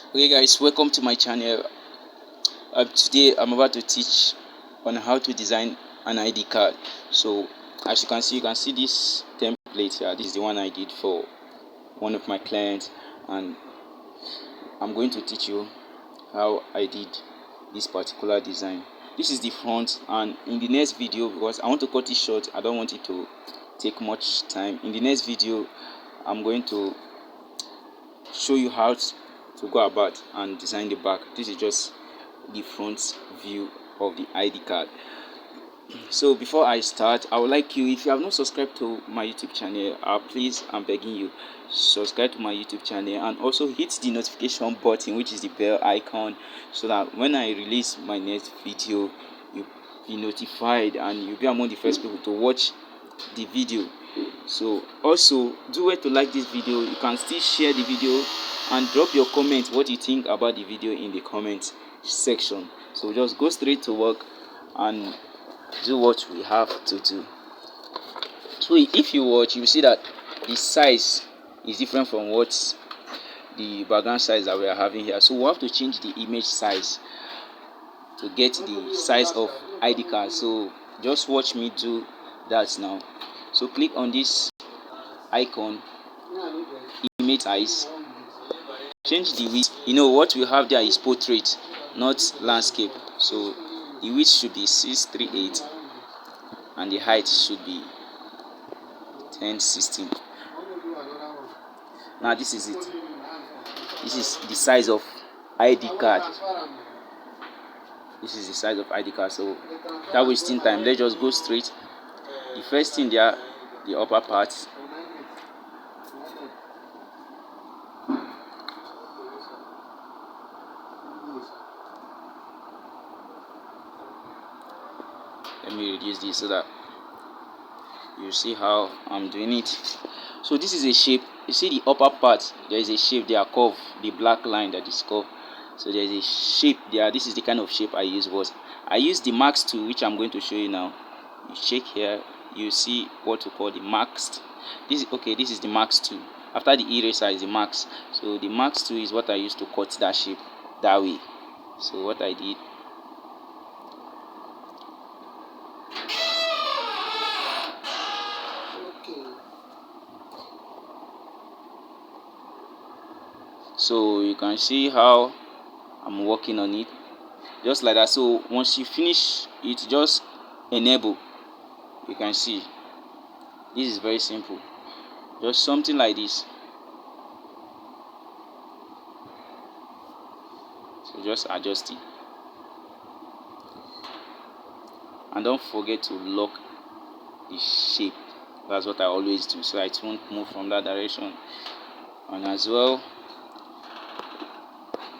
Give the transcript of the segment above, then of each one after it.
Okay guys, welcome to my channel. Today I'm about to teach on how to design an ID card. So as you can see this template here. This is the one I did for one of my clients, and I'm going to teach you how I did this particular design. This is the front, and in the next video, because I want to cut it short, I don't want it to take much time. In the next video I'm going to show you how to go about and design the back. This is just the front view of the ID card. So before I start, I would like you, if you have not subscribed to my YouTube channel, please, I'm begging you, subscribe to my YouTube channel and also hit the notification button, which is the bell icon, so that when I release my next video, you'll be notified and you'll be among the first people to watch the video. So also do well to like this video. You can still share the video and drop your comment what you think about the video in the comment section. So just go straight to work and do what we have to do. So if you watch, you will see that the size is different from what the background size that we are having here. So we have to change the image size to get the size of ID card. So just watch me do that now. So click on this icon, image size, change the width. You know what we have there is portrait, not landscape. So the width should be 638 and the height should be 1016. Now this is it. This is the size of ID card. This is the size of ID card. So without wasting time, let's just go straight. The first thing there, the upper part. Let me reduce this so that you see how I'm doing it. So this is a shape. You see the upper part, there is a shape there, curve, the black line that is curved. So there is a shape there. This is the kind of shape I use. But I use the max tool, which I'm going to show you now. You check here, you see what to call the max. This is the max tool. After the eraser is the max. So the max tool is what I use to cut that shape that way. So what I did, so you can see how I'm working on it, just like that. So once you finish it, just enable. You can see this is very simple, just something like this. So just adjust it, and don't forget to lock the shape. That's what I always do, so it won't move from that direction. And as well,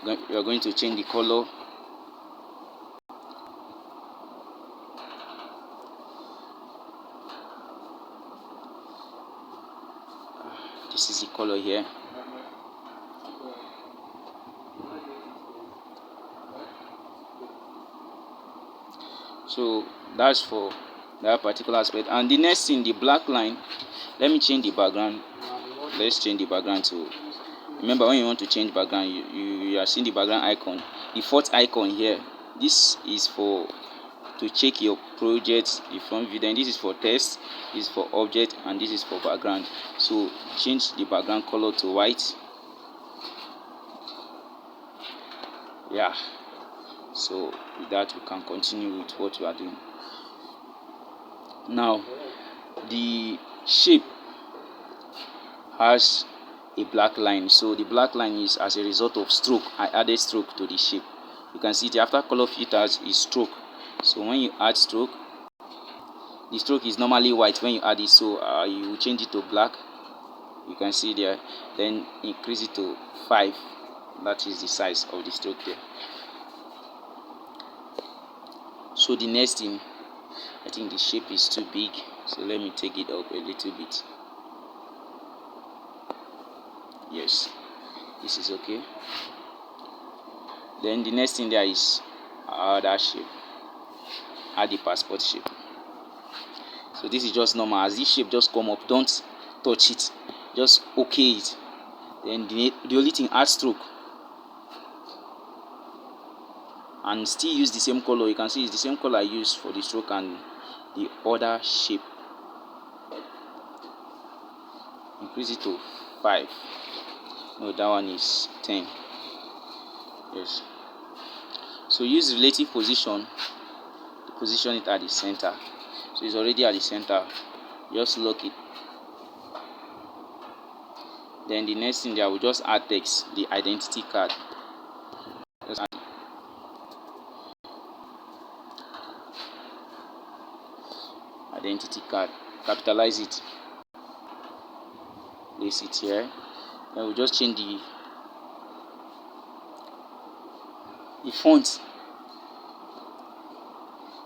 you are going to change the color. This is the color here. So that's for that particular aspect. And the next thing, the black line, let me change the background. Let's change the background to, remember when you want to change background, you are seeing the background icon, the fourth icon here. This is for to check your project, the front view. Then this is for test, this is for object, and this is for background. So change the background color to white. Yeah, so with that we can continue with what we are doing now. The shape has a black line, so the black line is as a result of stroke. I added stroke to the shape. You can see it after color filters is stroke. So when you add stroke, the stroke is normally white when you add it, so you change it to black. You can see there, then increase it to 5. That is the size of the stroke there. So the next thing, I think the shape is too big, so let me take it up a little bit. Yes, this is okay. Then the next thing there is that shape, add the passport shape. So this is just normal. As this shape just come up, don't touch it, just okay it. Then the only thing, add stroke. and still use the same color. You can see it's the same color I use for the stroke and the other shape. Increase it to 5. No, that one is 10. Yes. So use relative position to position it at the center. So it's already at the center. Just lock it. Then the next thing there, will just add text, the identity card. Just add identity card. Capitalize it. Place it here. Then we'll just change the font.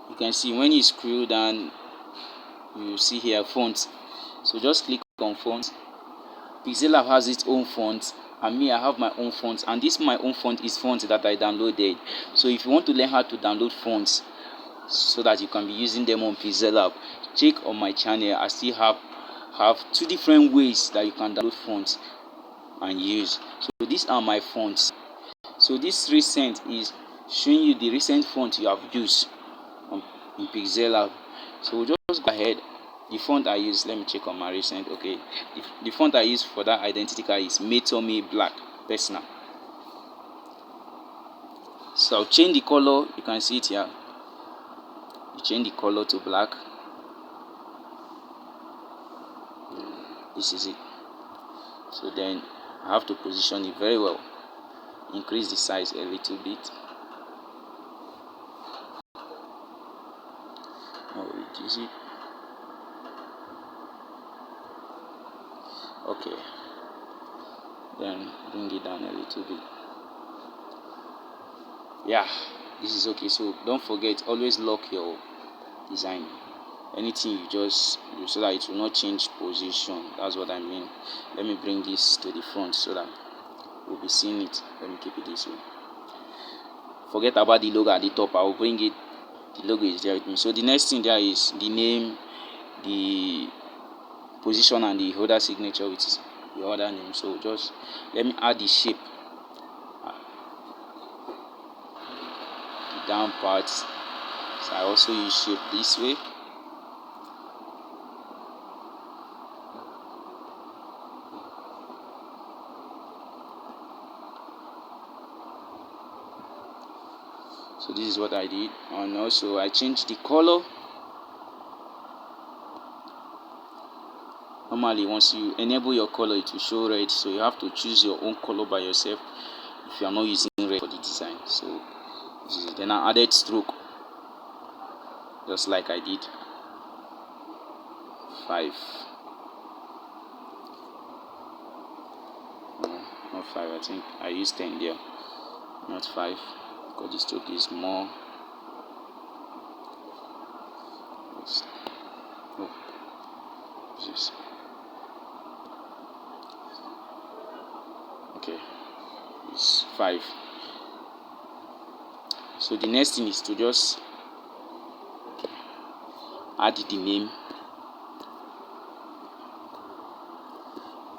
You can see when you scroll down, you see here font. So just click on font. Pixellab has its own font, and me, I have my own font, and this my own font is font that I downloaded. So if you want to learn how to download fonts so that you can be using them on Pixellab, check on my channel. I still have 2 different ways that you can download fonts and use. So these are my fonts. So this recent is showing you the recent font you have used in Pixellab. So we'll just go ahead. The font I use, let me check on my recent. Okay, the font I use for that identity card is Matomi Black Personal. So I'll change the color. You can see it here. You change the color to black. This is it. So then I have to position it very well. Increase the size a little bit. Now reduce it. Okay. Then bring it down a little bit. Yeah, this is okay. So don't forget, always lock your design. Anything you just do so that it will not change position. That's what I mean. Let me bring this to the front so that we'll be seeing it. Let me keep it this way. Forget about the logo at the top. I will bring it. The logo is there with me. So the next thing there is the name, the position, and the holder signature, which is the other name. So just let me add the shape, the down parts. So I also use shape this way. So this is what I did, and also I changed the color. Normally, once you enable your color, it will show red, so you have to choose your own color by yourself if you are not using red for the design. So then I added stroke, just like I did. 5. No, not 5. I think I used 10 there, not 5, because the stroke is more. Oh, this. Okay, it's 5. So the next thing is to just add the name.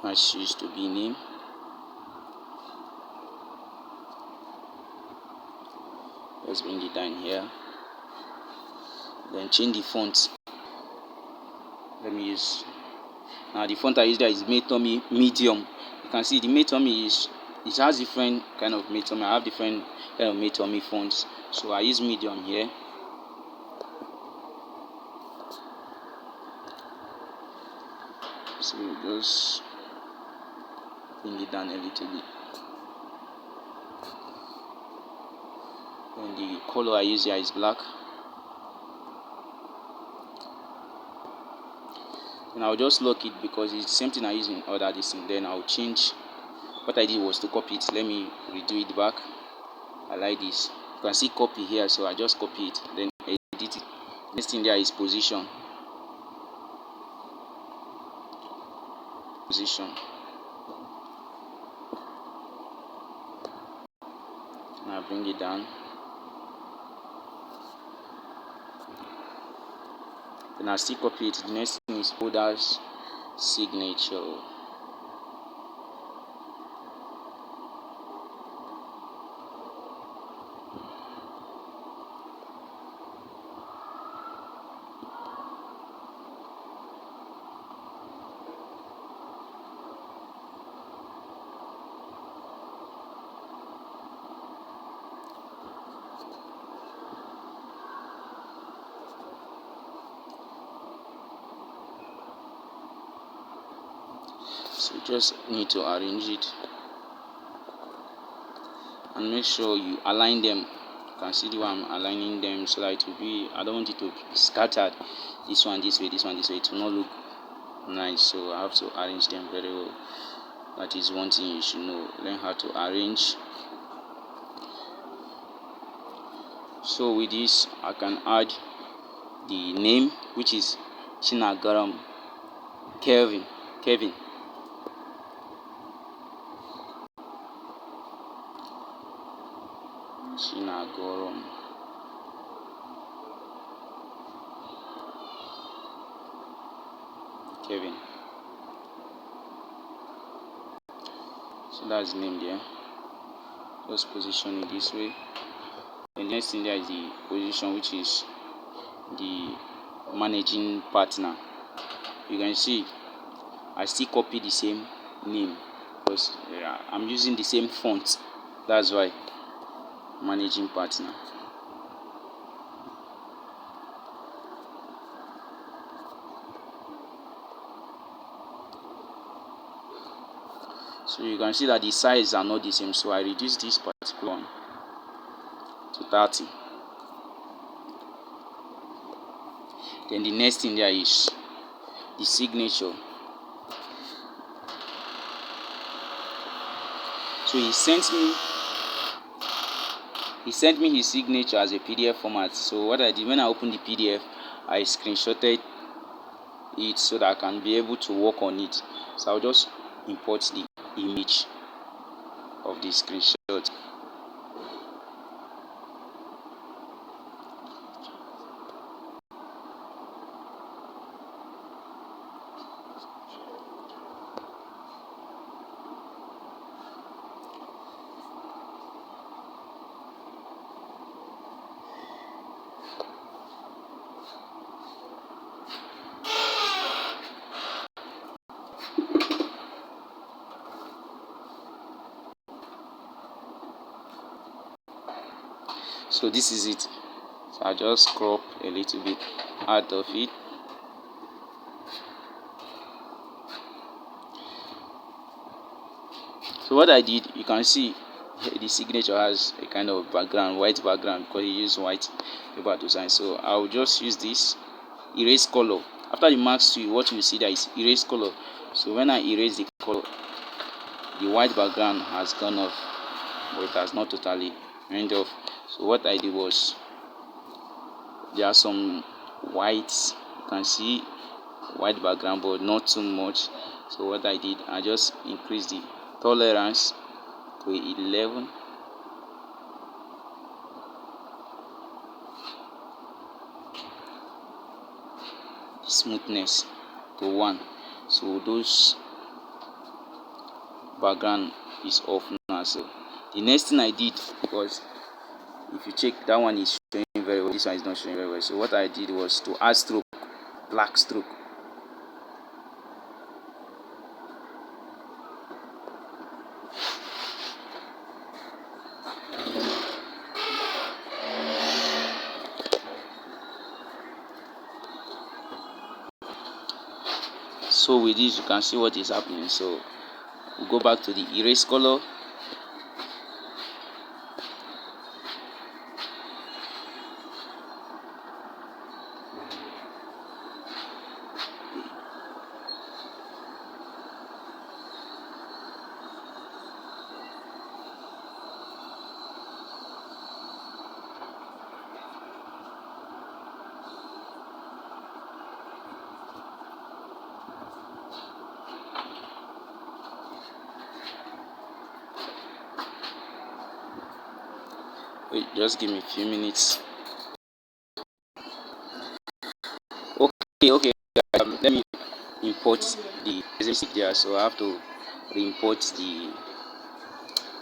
I choose to be name. Let's bring it down here. Then change the font. Let me use. Now the font I use there is Matomi Medium. You can see the Matomi it has different kind of Matomi. I have different kind of Matomi fonts. So I use Medium here. So just bring it down a little bit. And the color I use here is black. And I'll just lock it because it's the same thing I use in other this thing. Then I'll change. What I did was to copy it. Let me redo it back. I like this. You can see copy here, so I just copy it. Then edit it. Next thing there is position. Position. Now bring it down. Then I still copy it. The next thing is holder's signature. So just need to arrange it and make sure you align them. You can see the way I'm aligning them so that it will be, I don't want it to be scattered, this one this way, this one this way. It will not look nice, so I have to arrange them very well. That is one thing you should know. Learn how to arrange. So with this I can add the name, which is Chinagaram Kevin. Chinagoram Kevin. So that's the name there. Just position it this way. And the next thing there is the position, which is the managing partner. You can see I still copy the same name because I'm using the same font. That's why managing partner. So you can see that the sizes are not the same, so I reduce this particular one to 30. Then the next thing there is the signature. So he sent me his signature as a PDF format. So what I did, when I opened the PDF, I screenshotted it so that I can be able to work on it. So I'll just import the image of the screenshot. So this is it. So I just crop a little bit out of it. So what I did, you can see the signature has a kind of background, white background, because he used white paper to sign. So I will just use this erase color. After the max tool, what you will see there is erase color. So when I erase the color, the white background has gone off, but it has not totally went off. So what I did was, there are some whites, you can see white background, but not too much. So what I did, I just increased the tolerance to 11. Smoothness to 1. So those background is off now. So the next thing I did, because if you check, that one is showing very well, this one is not showing very well. So what I did was to add stroke, black stroke. So with this you can see what is happening. So we go back to the erase color. Wait, just give me a few minutes. Okay. Let me import the signature. So I have to re-import the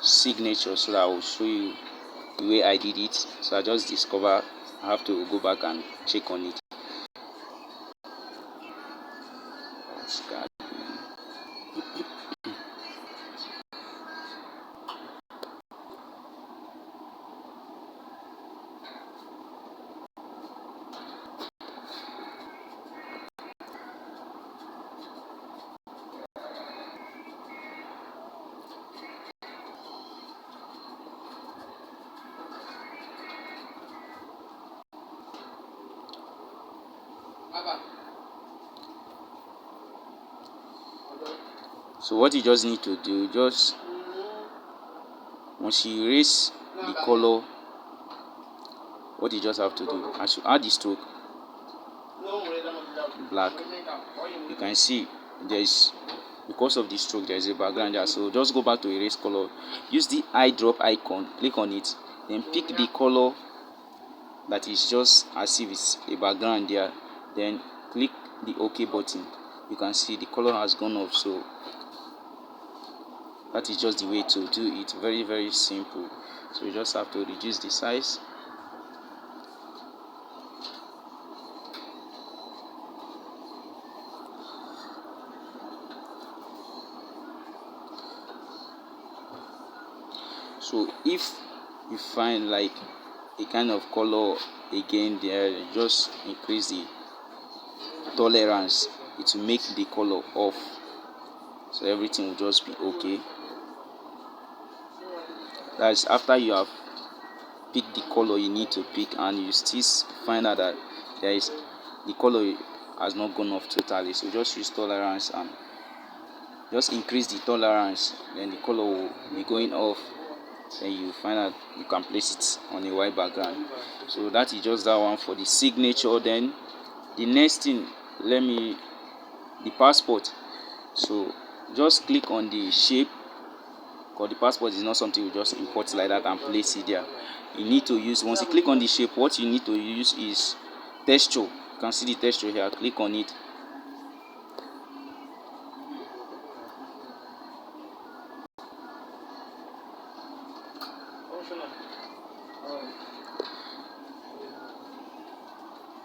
signature so that I will show you the way I did it. So I just discover I have to go back and check on it. So what you just need to do, just once you erase the color, what you just have to do, as you add the stroke black, you can see there is, because of the stroke there is a background there. So just go back to erase color, use the eyedrop icon, click on it, then pick the color that is just as if it's a background there, then click the OK button. You can see the color has gone off. So that is just the way to do it. Very, very simple. So you just have to reduce the size. So if you find like a kind of color again there, just increase the tolerance. It will make the color off, so everything will just be okay. That's after you have picked the color you need to pick, and you still find out that there is the color has not gone off totally. So just use tolerance and just increase the tolerance, then the color will be going off. Then you find out you can place it on a white background. So that is just that one for the signature. Then the next thing, the passport. So just click on the shape, because the passport is not something you just import like that and place it there. You need to use, once you click on the shape, what you need to use is texture. You can see the texture here. Click on it.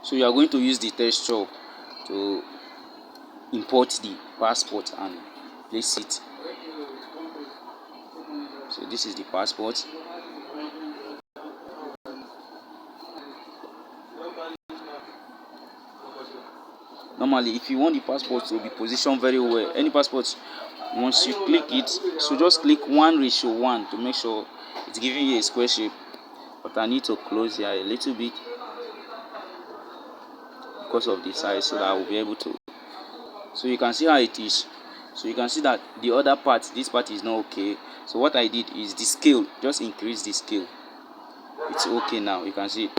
So you are going to use the texture to import the passport and place it. So this is the passport. Normally, if you want the passport to be positioned very well, any passport, once you click it, so just click 1:1 to make sure it's giving you a square shape. But I need to close here a little bit because of the size, so that I will be able to. So you can see how it is. So you can see that the other part, this part is not okay. So what I did is the scale, just increase the scale. It's okay now, you can see it.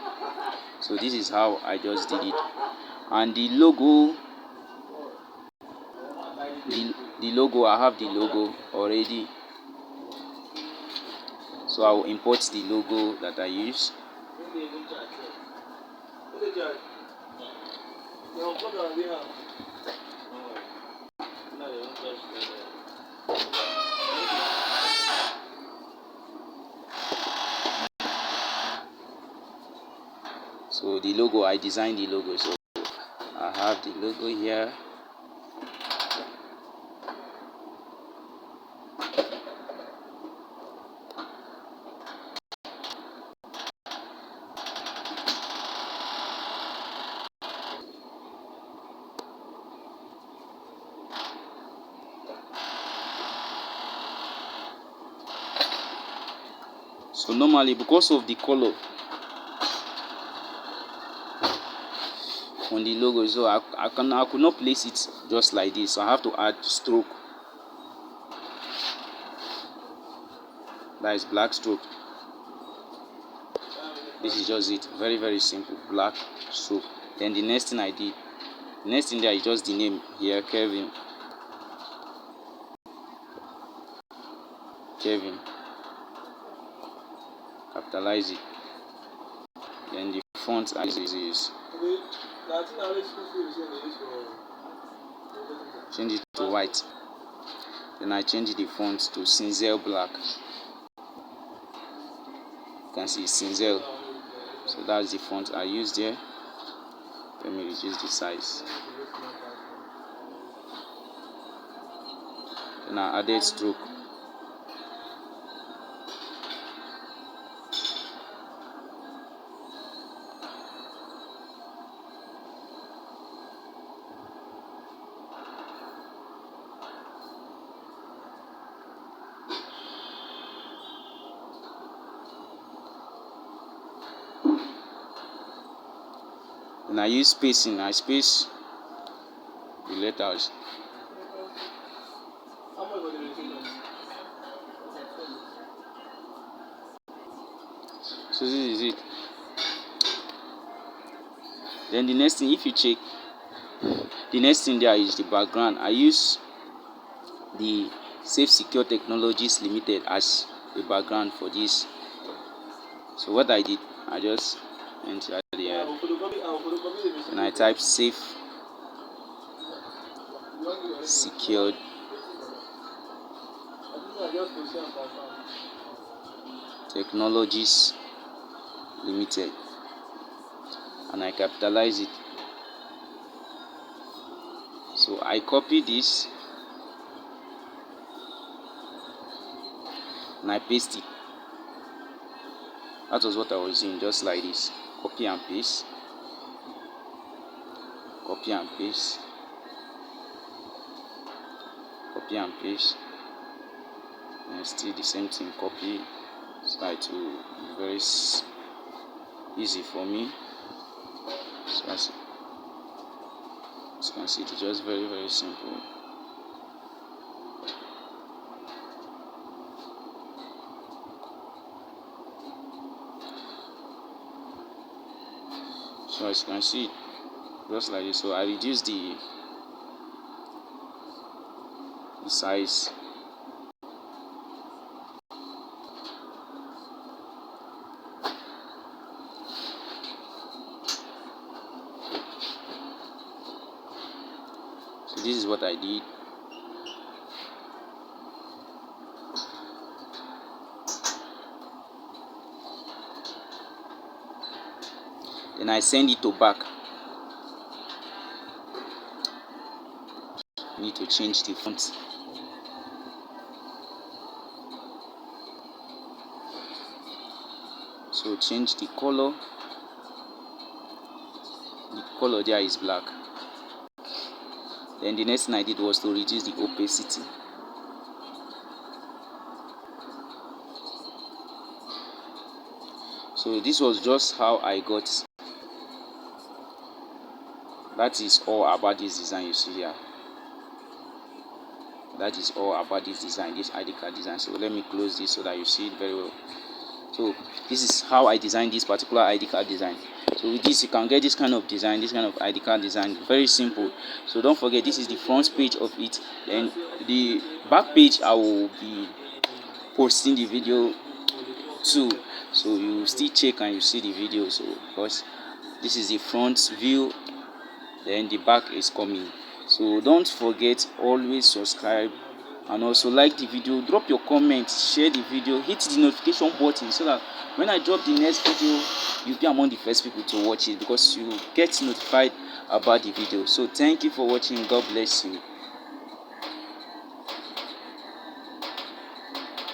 So this is how I just did it. And the logo, the logo, I have the logo already. So I will import the logo that I use. So the logo, I designed the logo, so I have the logo here. So normally, because of the color on the logo, so I could not place it just like this. So I have to add stroke. That is black stroke. This is just it. Very, very simple. Black stroke. Then the next thing I did, the next thing there is just the name here, Kevin. Capitalize it. Then the font is change it to white. Then I change the font to Cinzel Black. You can see Cinzel. So that's the font I used there. Let me reduce the size. Then I added stroke. and I use spacing. I space the letters. So this is it. Then the next thing, if you check, the next thing there is the background. I use the Safe Secure Technologies Limited as the background for this. So what I did, I just entered there and I type Safe Secured Technologies Limited, and I capitalize it. So I copy this and I paste it. That was what I was doing, just like this. Copy and paste. Copy and paste. Copy and paste. And still the same thing, copy. So it will be very easy for me. So as you can see, it's just very simple. So as you can see, just like this. So I reduce the size. So this is what I did. Then I send it to back. Need to change the font. So change the color. The color there is black. Then the next thing I did was to reduce the opacity. So this was just how I got. That is all about this design you see here. That is all about this design, this ID card design. So let me close this so that you see it very well. So this is how I designed this particular ID card design. So with this you can get this kind of design, this kind of ID card design, very simple. So don't forget, this is the front page of it. Then the back page I will be posting the video too, so you still check and you see the video. So because this is the front view, then the back is coming. So don't forget, always subscribe and also like the video, drop your comments, share the video, hit the notification button so that when I drop the next video you'll be among the first people to watch it, because you get notified about the video. So thank you for watching. God bless you.